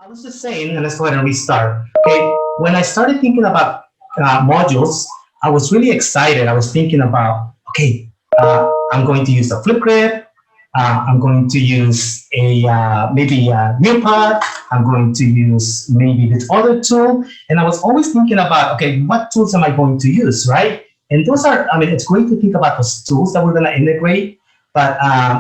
I was just saying, and let's go ahead and restart. Okay, when I started thinking about modules, I was really excited. I was thinking about, okay, I'm going to use a Flipgrid. I'm going to use a maybe a Nearpod. I'm going to use maybe this other tool. And I was always thinking about, okay, what tools am I going to use, right? And those are, I mean, it's great to think about those tools that we're going to integrate, but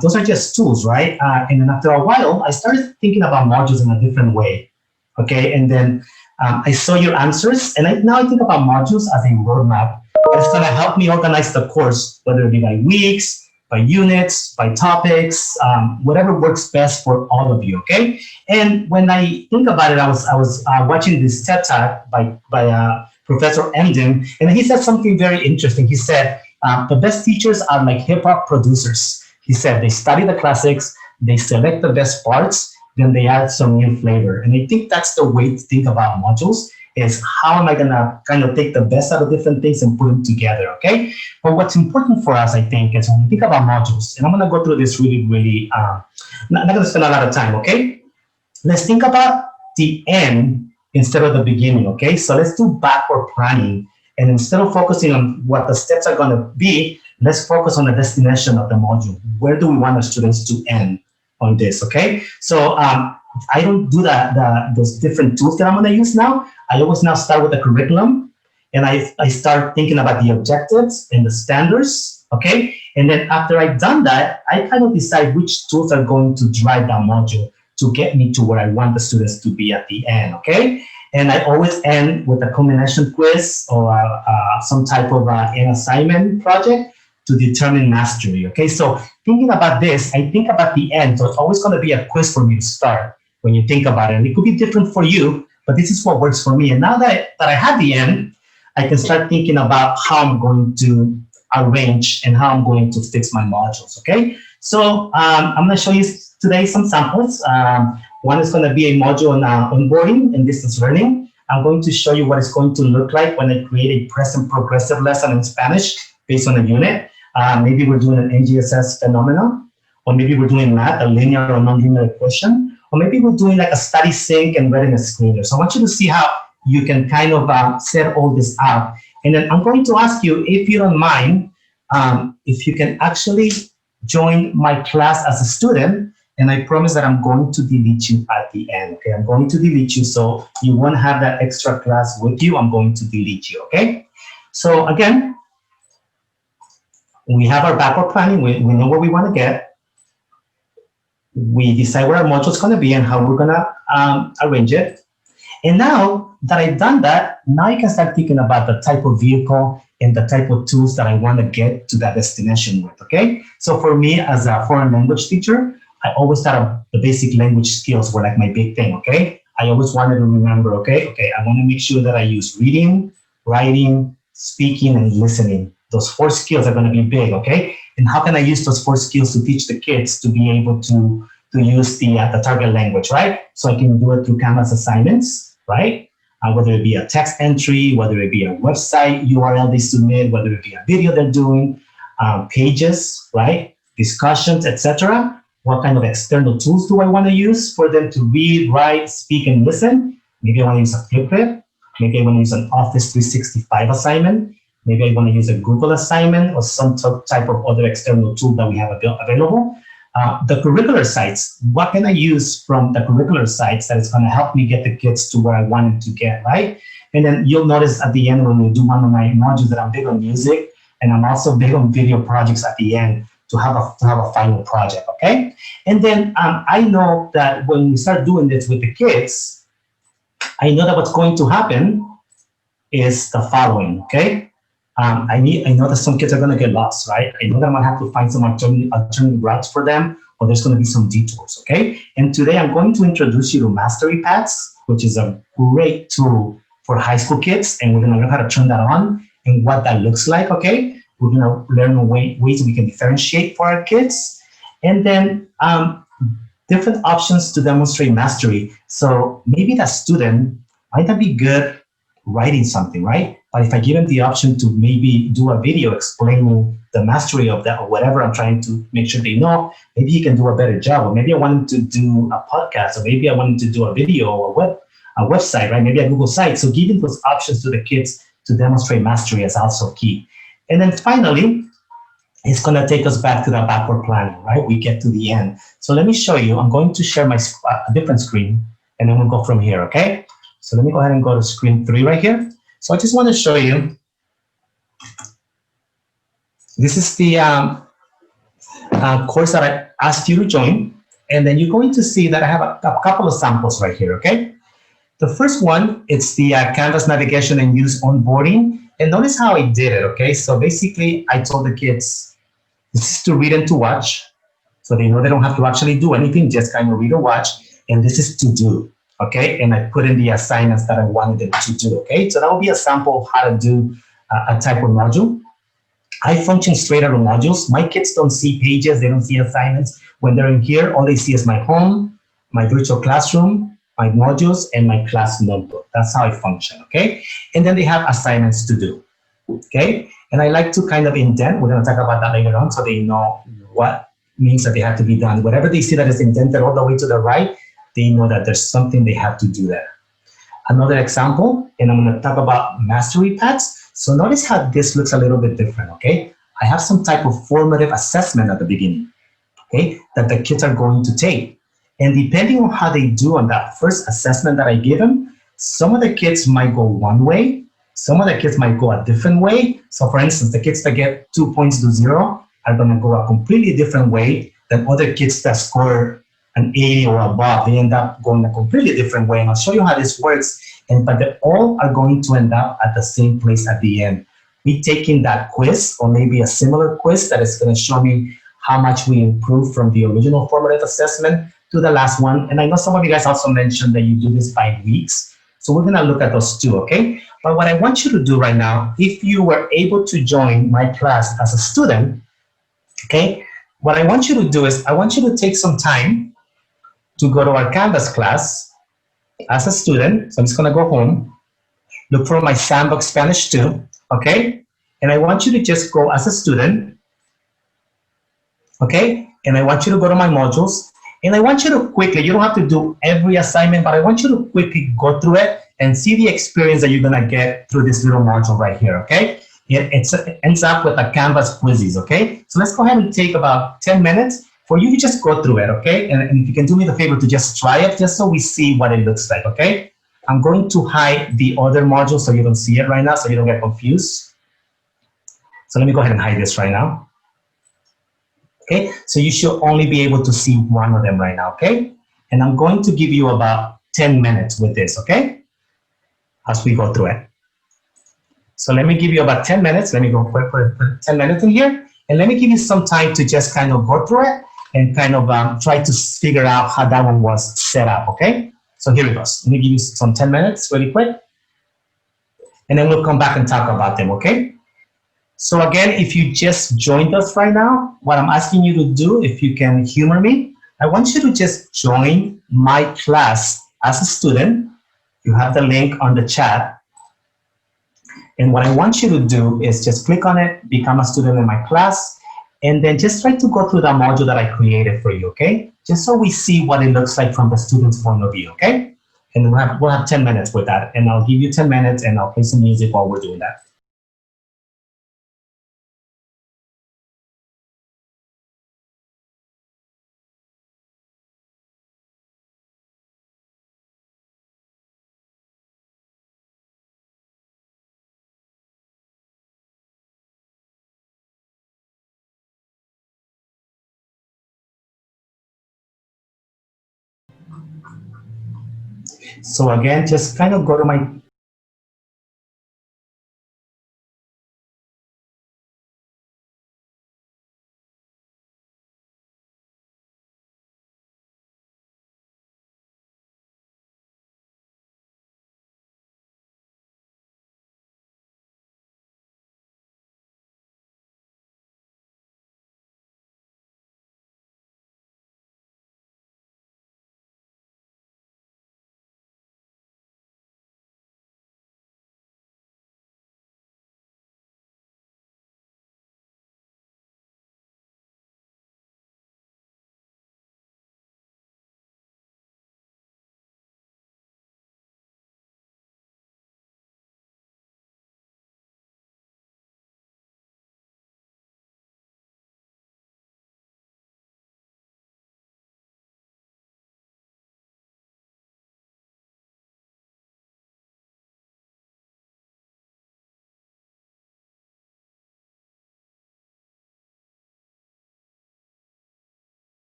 those are just tools, right? And then after a while, I started thinking about modules in a different way. Okay, and then I saw your answers, and now I think about modules as a roadmap. It's going to help me organize the course, whether it be by weeks, by units, by topics, whatever works best for all of you. Okay, and when I think about it, I was watching this TED Talk by Professor Emden, and he said something very interesting. He said the best teachers are like hip hop producers. He said they study the classics, they select the best parts, then they add some new flavor. And I think that's the way to think about modules is how am I gonna kind of take the best out of different things and put them together, okay? But what's important for us, I think, is when we think about modules, and I'm gonna go through this really, not gonna spend a lot of time, okay? Let's think about the end instead of the beginning, okay? So let's do backward planning. And instead of focusing on what the steps are gonna be, let's focus on the destination of the module. Where do we want our students to end on this, okay? So I don't do those different tools that I'm gonna use now. I always now start with the curriculum, and I start thinking about the objectives and the standards, okay? And then after I've done that, I kind of decide which tools are going to drive that module to get me to where I want the students to be at the end, okay? And I always end with a combination quiz or some type of an assignment project to determine mastery, okay? So thinking about this, I think about the end. So it's always gonna be a quiz for me to start when you think about it. And it could be different for you, but this is what works for me. And now that I have the end, I can start thinking about how I'm going to arrange and how I'm going to fix my modules, okay? So I'm gonna show you today some samples. One is gonna be a module on onboarding and distance learning. I'm going to show you what it's going to look like when I create a present progressive lesson in Spanish based on a unit. Maybe we're doing an NGSS phenomenon, or maybe we're doing math, a linear or nonlinear equation, or maybe we're doing like a study sync and readiness screener. So I want you to see how you can kind of set all this up. And then I'm going to ask you, if you don't mind, if you can actually join my class as a student, and I promise that I'm going to delete you at the end, okay? I'm going to delete you so you won't have that extra class with you. I'm going to delete you, okay? So again, we have our backward planning. We know where we want to get. We decide where our module is going to be and how we're going to arrange it. And now that I've done that, now I can start thinking about the type of vehicle and the type of tools that I want to get to that destination with, okay? So for me, as a foreign language teacher, I always thought of the basic language skills were like my big thing, okay? I always wanted to remember, okay, I want to make sure that I use reading, writing, speaking, and listening. Those 4 skills are going to be big, okay? And how can I use those 4 skills to teach the kids to be able to use the target language, right? So I can do it through Canvas assignments, right? Whether it be a text entry, whether it be a website URL they submit, whether it be a video they're doing, pages, right? Discussions, etc. What kind of external tools do I want to use for them to read, write, speak, and listen? Maybe I want to use a Flipgrid. Maybe I want to use an Office 365 assignment. Maybe I want to use a Google assignment or some type of other external tool that we have available. The curricular sites, what can I use from the curricular sites that is going to help me get the kids to where I wanted to get, right? And then you'll notice at the end when we do one of my modules that I'm big on music, and I'm also big on video projects at the end to have a final project, okay? And then I know that when we start doing this with the kids, I know that what's going to happen is the following, okay? I know that some kids are going to get lost, right? I know that I'm going to have to find some alternative routes for them, or there's going to be some detours, okay? And today I'm going to introduce you to Mastery Paths, which is a great tool for high school kids, and we're going to learn how to turn that on and what that looks like, okay? We're going to learn ways we can differentiate for our kids, and then different options to demonstrate mastery. So maybe that student might not be good writing something, right? But if I give him the option to maybe do a video explaining the mastery of that or whatever I'm trying to make sure they know, maybe he can do a better job. Or maybe I want him to do a podcast, or maybe I want him to do a video or a website, right? Maybe a Google site. So giving those options to the kids to demonstrate mastery is also key. And then finally, it's going to take us back to the backward planning, right? We get to the end. So let me show you. I'm going to share a different screen, and then we'll go from here, okay? So let me go ahead and go to screen 3 right here. So I just want to show you, this is the course that I asked you to join, and then you're going to see that I have a couple of samples right here, okay? The first one, it's the Canvas navigation and use onboarding. And notice how I did it, okay? So basically, I told the kids, this is to read and to watch. So they know they don't have to actually do anything, just kind of read or watch. And this is to do, okay? And I put in the assignments that I wanted them to do, okay? So that will be a sample of how to do a type of module. I function straight out of modules. My kids don't see pages, they don't see assignments. When they're in here, all they see is my home, my virtual classroom, my modules, and my class notebook. That's how I function, okay? And then they have assignments to do, okay? And I like to kind of indent, we're gonna talk about that later on, so they know what means that they have to be done. Whatever they see that is indented all the way to the right, they know that there's something they have to do there. Another example, and I'm gonna talk about mastery paths. So notice how this looks a little bit different, okay? I have some type of formative assessment at the beginning, okay, that the kids are going to take. And depending on how they do on that first assessment that I give them, some of the kids might go one way, some of the kids might go a different way. So for instance, the kids that get 2 points to 0 are gonna go a completely different way than other kids that score an 80 or above. They end up going a completely different way. And I'll show you how this works. But they all are going to end up at the same place at the end. We taking that quiz, or maybe a similar quiz that is going to show me how much we improved from the original formative assessment to the last one. And I know some of you guys also mentioned that you do this by weeks. So we're going to look at those too, okay? But what I want you to do right now, if you were able to join my class as a student, okay, what I want you to do is I want you to take some time to go to our Canvas class as a student. So I'm just going to go home, look for my Sandbox Spanish 2, okay? And I want you to just go as a student, okay? And I want you to go to my modules, and I want you to quickly, you don't have to do every assignment, but I want you to quickly go through it and see the experience that you're gonna get through this little module right here, okay? It ends up with a Canvas quizzes, okay? So let's go ahead and take about 10 minutes for you to just go through it, okay? And if you can do me the favor to just try it, just so we see what it looks like, okay? I'm going to hide the other module so you don't see it right now, so you don't get confused. So let me go ahead and hide this right now. Okay, so you should only be able to see one of them right now, okay? And I'm going to give you about 10 minutes with this, okay? As we go through it. So let me give you about 10 minutes. Let me go put 10 minutes in here. And let me give you some time to just kind of go through it and kind of try to figure out how that one was set up, okay? So here it goes. Let me give you some 10 minutes really quick. And then we'll come back and talk about them, okay? So again, if you just joined us right now, what I'm asking you to do, if you can humor me, I want you to just join my class as a student. You have the link on the chat. And what I want you to do is just click on it, become a student in my class, and then just try to go through that module that I created for you, okay? Just so we see what it looks like from the student's point of view, okay? And we'll have 10 minutes with that. And I'll give you 10 minutes and I'll play some music while we're doing that. So again, just kind of go to my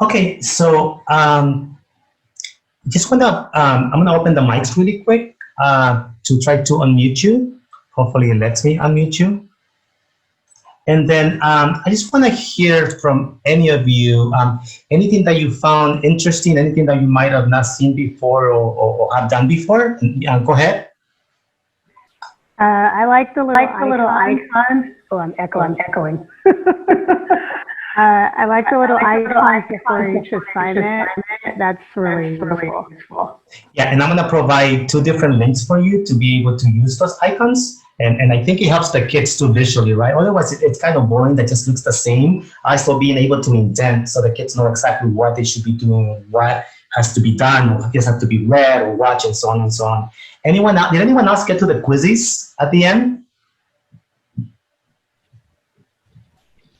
Okay, so just I'm gonna open the mics really quick to try to unmute you. Hopefully it lets me unmute you. And then I just want to hear from any of you, anything that you found interesting, anything that you might have not seen before or have done before. Go ahead. I like the little icons. Oh, I'm echoing. I like the little icons before each assignment. That's really useful. Yeah, and I'm going to provide 2 different links for you to be able to use those icons. And I think it helps the kids too visually, right? Otherwise, it's kind of boring. That just looks the same. Also being able to indent so the kids know exactly what they should be doing, what has to be done, or just have to be read or watched, and so on and so on. Did anyone else get to the quizzes at the end?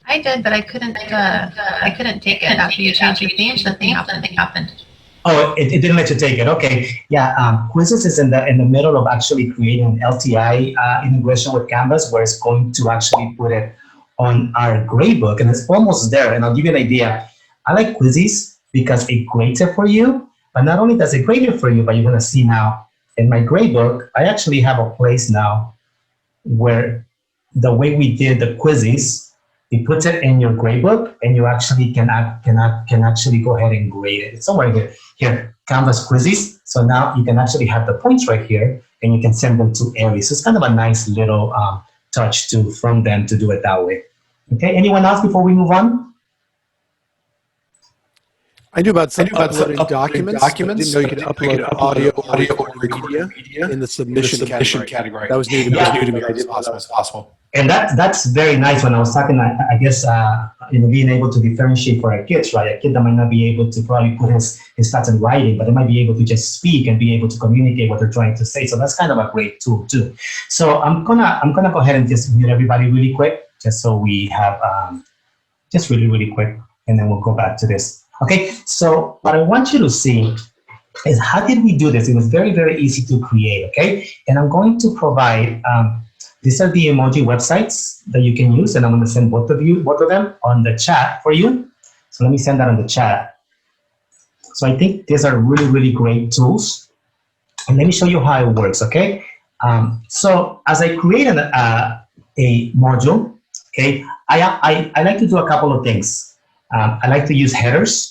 I did, but I couldn't take it after you changed your theme. Something happened. Oh, it didn't let you take it. Okay, yeah. Quizzes is in the middle of actually creating an LTI integration with Canvas, where it's going to actually put it on our gradebook, and it's almost there. And I'll give you an idea. I like Quizzes because it grades it for you, but not only does it grade it for you, but you're gonna see now in my gradebook, I actually have a place now where the way we did the Quizzes, it puts it in your gradebook, and you actually can actually go ahead and grade it. It's somewhere here. Here, Canvas Quizzes. So now you can actually have the points right here, and you can send them to Aries. So it's kind of a nice little touch from them to do it that way. Okay. Anyone else before we move on? I knew about uploading documents. I didn't know you could upload audio or media in the submission category. That was new to me. As possible. And that's very nice. When I was talking, I guess being able to differentiate for our kids, right? A kid that might not be able to probably put his thoughts in writing, but they might be able to just speak and be able to communicate what they're trying to say. So that's kind of a great tool too. So I'm gonna go ahead and just mute everybody really quick, just so we have just really quick, and then we'll go back to this. Okay, so what I want you to see is how did we do this? It was very easy to create, okay? And I'm going to provide, these are the emoji websites that you can use, and I'm gonna send both of them on the chat for you. So let me send that on the chat. So I think these are really great tools. And let me show you how it works, okay? So as I create a module, okay, I like to do a couple of things. I like to use headers.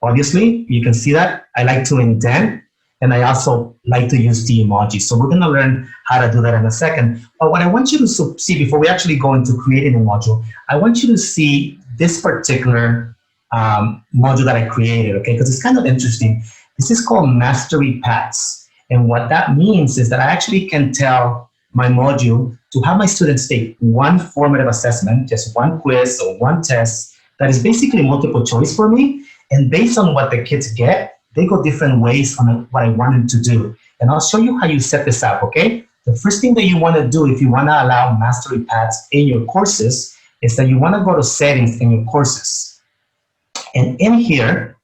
Obviously, you can see that. I like to indent, and I also like to use the emoji. So we're going to learn how to do that in a second. But what I want you to see before we actually go into creating a module, I want you to see this particular module that I created, okay? Because it's kind of interesting. This is called Mastery Paths. And what that means is that I actually can tell my module to have my students take one formative assessment, just one quiz or one test that is basically multiple choice for me. And based on what the kids get, they go different ways on what I want them to do. And I'll show you how you set this up, okay? The first thing that you want to do if you want to allow Mastery Paths in your courses is that you want to go to Settings in your courses. And in here,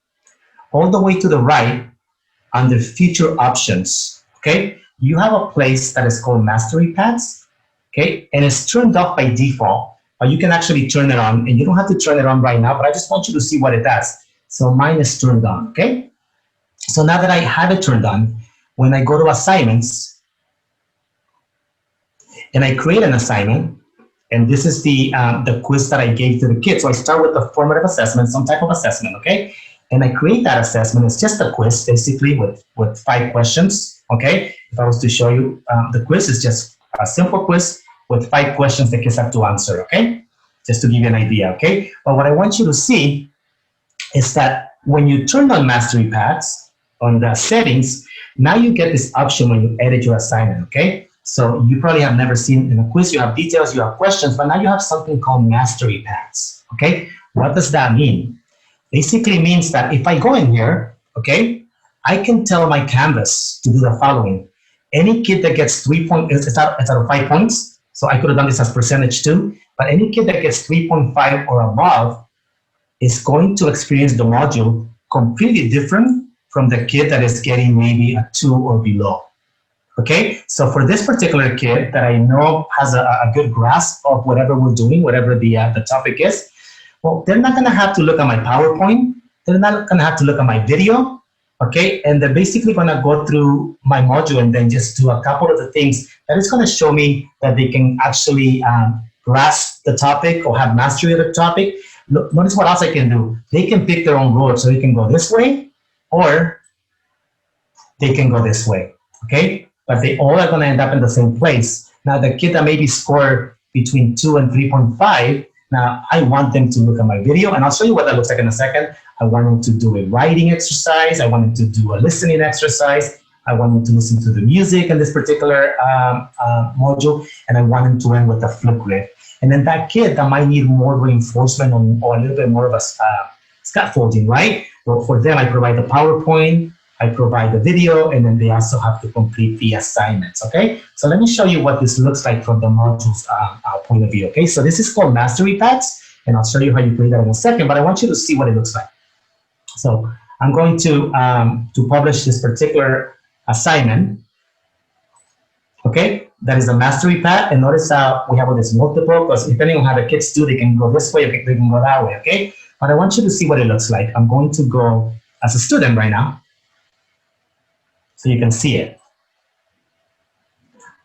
all the way to the right, under Feature Options, okay? You have a place that is called Mastery Paths, okay? And it's turned off by default, but you can actually turn it on, and you don't have to turn it on right now, but I just want you to see what it does. So mine is turned on, okay? So now that I have it turned on, when I go to assignments, and I create an assignment, and this is the quiz that I gave to the kids. So I start with the formative assessment, some type of assessment, okay? And I create that assessment. It's just a quiz, basically, with 5 questions, okay? If I was to show you, the quiz is just a simple quiz with 5 questions the kids have to answer, okay? Just to give you an idea, okay? But what I want you to see is that when you turn on Mastery Paths on the settings, now you get this option when you edit your assignment, okay? So you probably have never seen in a quiz, you have details, you have questions, but now you have something called Mastery Paths, okay? What does that mean? Basically means that if I go in here, okay, I can tell my Canvas to do the following. Any kid that gets 3 points, it's out of 5 points, so I could have done this as percentage too, but any kid that gets 3.5 or above is going to experience the module completely different from the kid that is getting maybe a 2 or below. Okay, so for this particular kid that I know has a good grasp of whatever we're doing, whatever the topic is, well, they're not gonna have to look at my PowerPoint. they're not gonna have to look at my video, okay? And they're basically gonna go through my module and then just do a couple of the things that is gonna show me that they can actually grasp the topic or have mastery of the topic. Look, notice what else I can do. They can pick their own road, so they can go this way or they can go this way, okay? But they all are gonna end up in the same place. Now, the kid that maybe scored between 2 and 3.5, now I want them to look at my video, and I'll show you what that looks like in a second. I want them to do a writing exercise. I want them to do a listening exercise. I want them to listen to the music in this particular module, and I want them to end with a Flipgrid. And then that kid that might need more reinforcement or a little bit more of a scaffolding, right? Well, for them, I provide the PowerPoint, I provide the video, and then they also have to complete the assignments, okay? So let me show you what this looks like from the modules point of view, okay? So this is called Mastery Paths, and I'll show you how you create that in a second, but I want you to see what it looks like. So I'm going to publish this particular assignment, okay? That is a Mastery Path, and notice how we have all this multiple, because depending on how the kids do, they can go this way, or they can go that way, okay? But I want you to see what it looks like. I'm going to go as a student right now, so you can see it.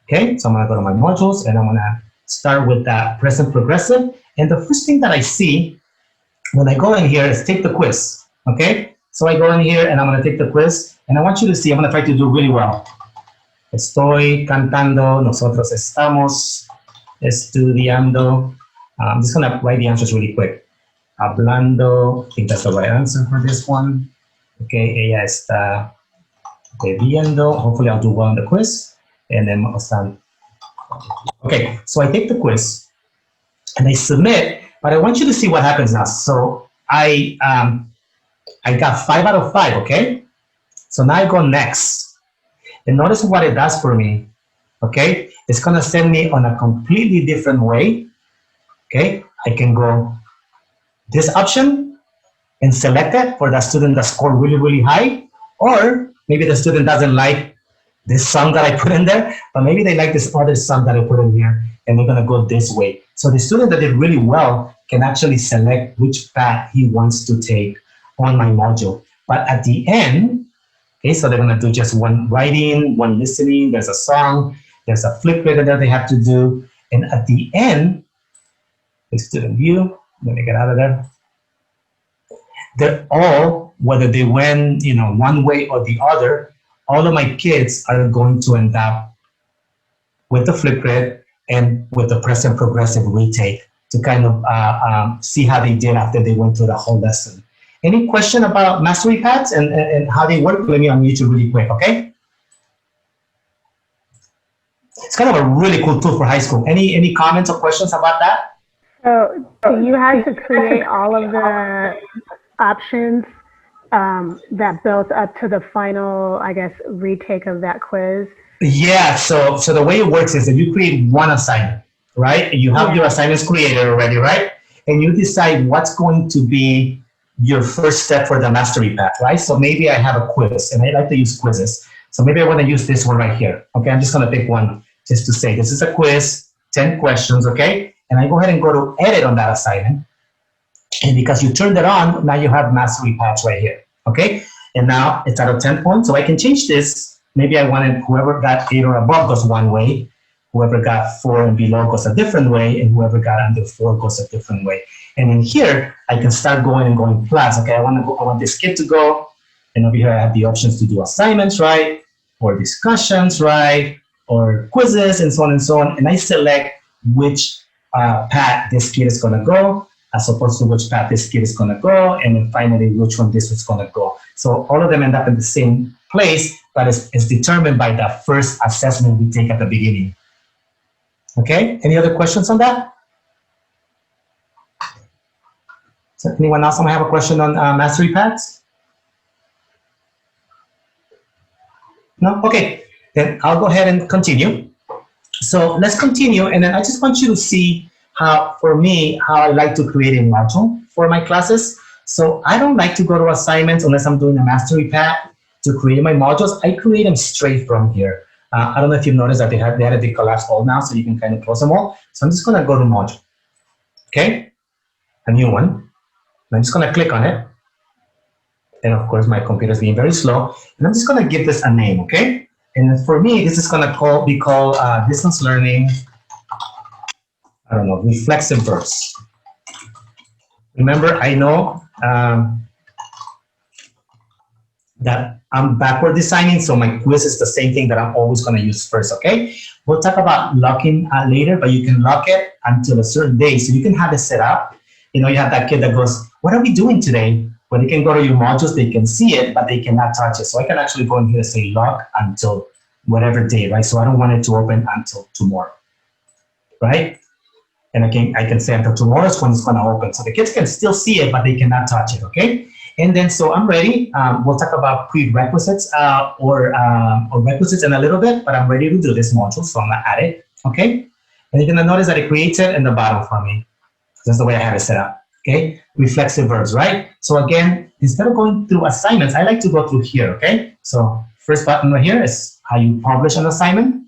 Okay, so I'm gonna go to my modules and I'm gonna start with that present progressive. And the first thing that I see when I go in here is take the quiz, okay? So I go in here and I'm gonna take the quiz, and I want you to see, I'm gonna try to do really well. Estoy cantando, nosotros estamos estudiando. I'm just gonna write the answers really quick. Hablando, I think that's the right answer for this one. Okay, ella está bebiendo. Hopefully I'll do well on the quiz. And then okay, so I take the quiz and I submit, but I want you to see what happens now. So I got 5 out of 5, okay? So now I go next. And notice what it does for me, okay? It's gonna send me on a completely different way, okay? I can go this option and select it for that student that scored really, really high, or maybe the student doesn't like this song that I put in there, but maybe they like this other song that I put in here, and they're gonna go this way. So the student that did really well can actually select which path he wants to take on my module. But at the end, okay, so they're gonna do just one writing, one listening, there's a song, there's a Flipgrid that they have to do, and at the end, the student view, let me get out of there. They're all, whether they went, one way or the other, all of my kids are going to end up with the Flipgrid and with the present progressive retake to kind of see how they did after they went through the whole lesson. Any question about Mastery Paths and how they work? Let me unmute you really quick, okay? It's kind of a really cool tool for high school. Any comments or questions about that? So you had to create all of the options that built up to the final, I guess, retake of that quiz? Yeah, so the way it works is that you create one assignment, right? You have your assignments created already, right? And you decide what's going to be your first step for the Mastery Path, right? So maybe I have a quiz, and I like to use quizzes. So maybe I want to use this one right here. Okay, I'm just going to pick one just to say this is a quiz, 10 questions, okay? And I go ahead and go to edit on that assignment. And because you turned it on, now you have Mastery Paths right here, okay? And now it's out of 10 points, so I can change this. Maybe I wanted whoever got 8 or above goes one way, whoever got 4 and below goes a different way, and whoever got under 4 goes a different way. And in here, I can start going and going plus. Okay, I want this kid to go, and over here I have the options to do assignments, right? Or discussions, right? Or quizzes, and so on and so on. And I select which path this kid is gonna go, as opposed to which path this kid is gonna go, and then finally which one this is gonna go. So all of them end up in the same place, but it's determined by the first assessment we take at the beginning. Okay, any other questions on that? So anyone else might have a question on Mastery Paths? No? Okay, then I'll go ahead and continue. So let's continue, and then I just want you to see how, for me, how I like to create a module for my classes. So I don't like to go to assignments unless I'm doing a Mastery Path to create my modules. I create them straight from here. I don't know if you've noticed that they had a collapse all now, so you can kind of close them all. So I'm just gonna go to module, okay? A new one. I'm just gonna click on it. And of course, my computer is being very slow. And I'm just going to give this a name, okay? And for me, this is going to be called distance learning, I don't know, reflexive verbs. Remember, I know that I'm backward designing, so my quiz is the same thing that I'm always going to use first, okay? We'll talk about locking later, but you can lock it until a certain day, so you can have it set up. You know, you have that kid that goes, what are we doing today? When they can go to your modules, they can see it, but they cannot touch it. So I can actually go in here and say lock until whatever day, right? So I don't want it to open until tomorrow, right? And again, I can say until tomorrow is when it's going to open. So the kids can still see it, but they cannot touch it, okay? And then, so I'm ready. We'll talk about prerequisites or requisites in a little bit, but I'm ready to do this module, so I'm going to add it, okay? And you're going to notice that it creates it in the bottom for me. That's the way I have it set up, okay? Reflexive verbs, right? So again, instead of going through assignments, I like to go through here, okay? So first button right here is how you publish an assignment.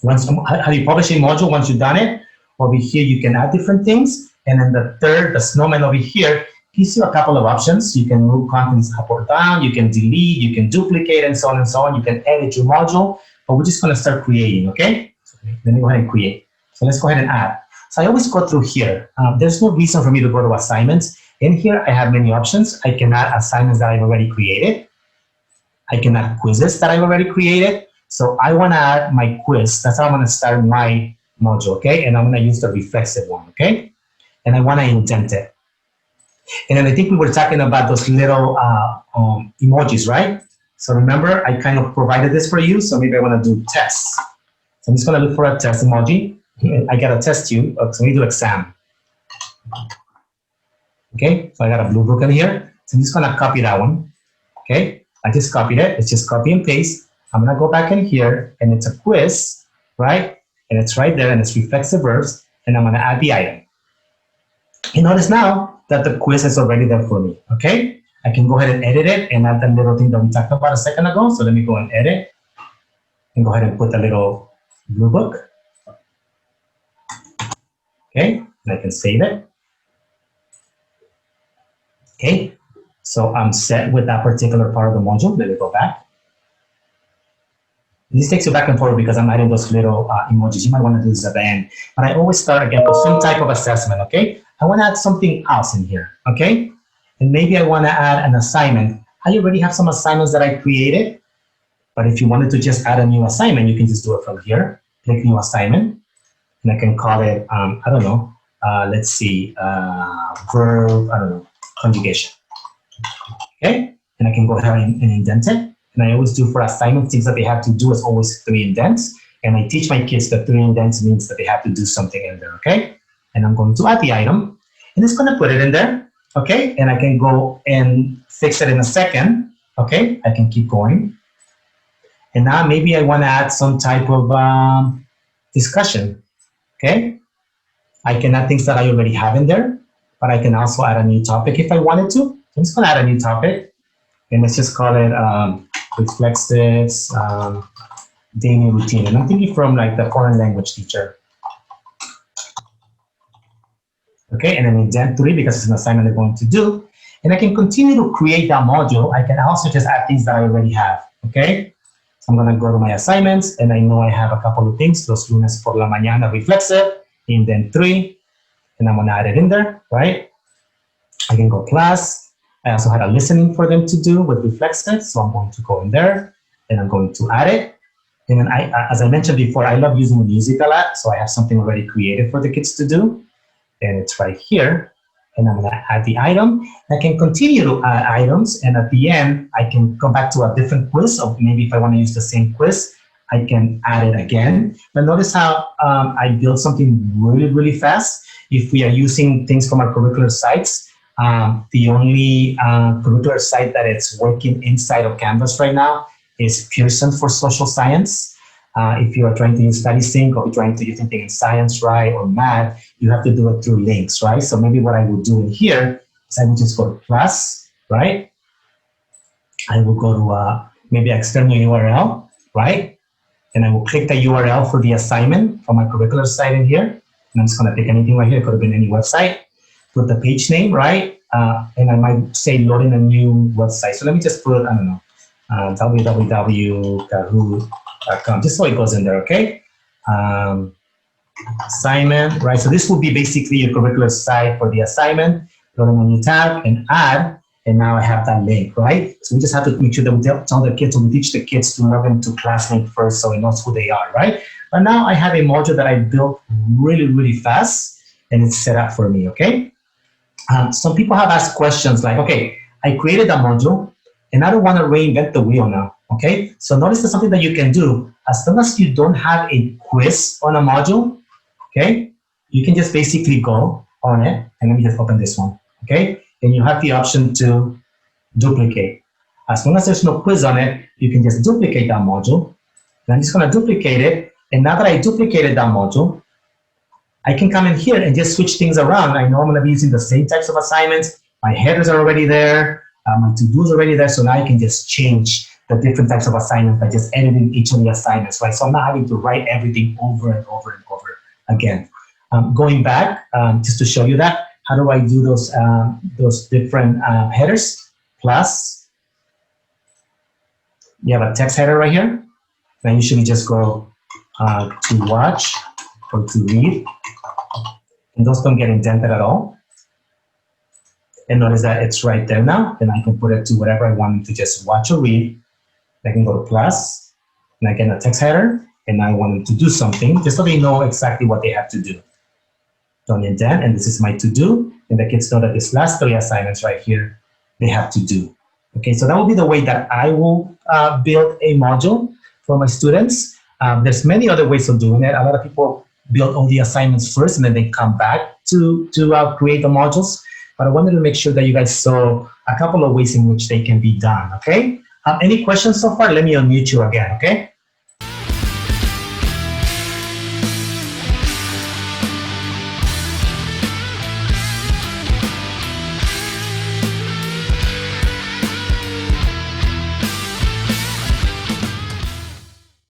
How you publish a module once you've done it. Over here, you can add different things. And then the third, the snowman over here, gives you a couple of options. You can move contents up or down, you can delete, you can duplicate, and so on and so on. You can edit your module, but we're just going to start creating, okay? So let me go ahead and create. So let's go ahead and add. So I always go through here. There's no reason for me to go to assignments. In here, I have many options. I can add assignments that I've already created. I can add quizzes that I've already created. So I want to add my quiz. That's how I'm going to start my module, okay? And I'm going to use the reflexive one, okay? And I want to indent it. And then I think we were talking about those little emojis, right? So remember, I kind of provided this for you, so maybe I want to do tests. So I'm just going to look for a test emoji. I got to test you, so we do exam. Okay, so I got a blue book in here. So I'm just going to copy that one. Okay, I just copied it. It's just copy and paste. I'm going to go back in here, and it's a quiz, right? And it's right there, and it's reflexive verbs, and I'm going to add the item. You notice now that the quiz is already there for me, okay? I can go ahead and edit it and add the little thing that we talked about a second ago. So let me go and edit and go ahead and put the little blue book. Okay, and I can save it. Okay, so I'm set with that particular part of the module. Let me go back. This takes you back and forth because I'm adding those little emojis. You might want to do this at the end. But I always start again with some type of assessment, okay? I want to add something else in here, okay? And maybe I want to add an assignment. I already have some assignments that I created. But if you wanted to just add a new assignment, you can just do it from here. Click new assignment. And I can call it, I don't know, let's see, verb, I don't know, conjugation. Okay? And I can go ahead and indent it. And I always do for assignments, things that they have to do is always 3 indents. And I teach my kids that 3 indents means that they have to do something in there, okay? And I'm going to add the item. And it's going to put it in there, okay? And I can go and fix it in a second, okay? I can keep going. And now maybe I want to add some type of discussion, okay? I can add things that I already have in there, but I can also add a new topic if I wanted to. So I'm just going to add a new topic. And let's just call it reflexives daily routine. And I'm thinking from like the foreign language teacher. Okay, and then indent 3 because it's an assignment they're going to do. And I can continue to create that module. I can also just add things that I already have, okay? So I'm gonna go to my assignments and I know I have a couple of things. Los lunes por la mañana reflexive, indent 3, and I'm gonna add it in there, right? I can go class. I also had a listening for them to do with reflexive, so I'm going to go in there and I'm going to add it. And then as I mentioned before, I love using music a lot, so I have something already created for the kids to do. And it's right here. And I'm gonna add the item. I can continue to add items, and at the end, I can go back to a different quiz, or maybe if I wanna use the same quiz, I can add it again. But notice how I build something really, really fast. If we are using things from our curricular sites, the only curricular site that it's working inside of Canvas right now is Pearson for social science. If you are trying to use StudySync or trying to use anything in science, right, or math, you have to do it through links, right? So maybe what I would do in here is I would just go to plus, right? I will go to maybe external URL, right? And I will click the URL for the assignment from my curricular site in here. And I'm just gonna pick anything right here. It could have been any website. Put the page name, right? and I might say loading a new website. So let me just put, I don't know, www.kahoot.com, just so it goes in there, okay? Assignment, right? So this will be basically your curricular site for the assignment. Go to a new tab and add, and now I have that link, right? So we just have to make sure that we tell the kids, or we teach the kids to log into ClassLink first so it knows who they are, right? But now I have a module that I built really, really fast, and it's set up for me, okay? Some people have asked questions like, okay, I created a module, and I don't want to reinvent the wheel now, okay? So notice there's something that you can do. As long as you don't have a quiz on a module, okay, you can just basically go on it, and let me just open this one, okay? And you have the option to duplicate. As long as there's no quiz on it, you can just duplicate that module. And I'm just going to duplicate it, and now that I duplicated that module, I can come in here and just switch things around. I know I'm going to be using the same types of assignments. My headers are already there. My to-dos already there, so now I can just change the different types of assignments by just editing each of the assignments, right? So I'm not having to write everything over and over and over again. Going back, just to show you that, how do I do those different headers? Plus, you have a text header right here. Then usually just go to watch or to read, and those don't get indented at all. And notice that it's right there now. Then I can put it to whatever I want to just watch or read. I can go to plus, and I get a text header, and I want them to do something, just so they know exactly what they have to do. Don't indent, and this is my to-do, and the kids know that this last 3 assignments right here, they have to do. Okay, so that will be the way that I will build a module for my students. There's many other ways of doing it. A lot of people build all the assignments first, and then they come back to create the modules. But I wanted to make sure that you guys saw a couple of ways in which they can be done, okay? Any questions so far? Let me unmute you again, okay?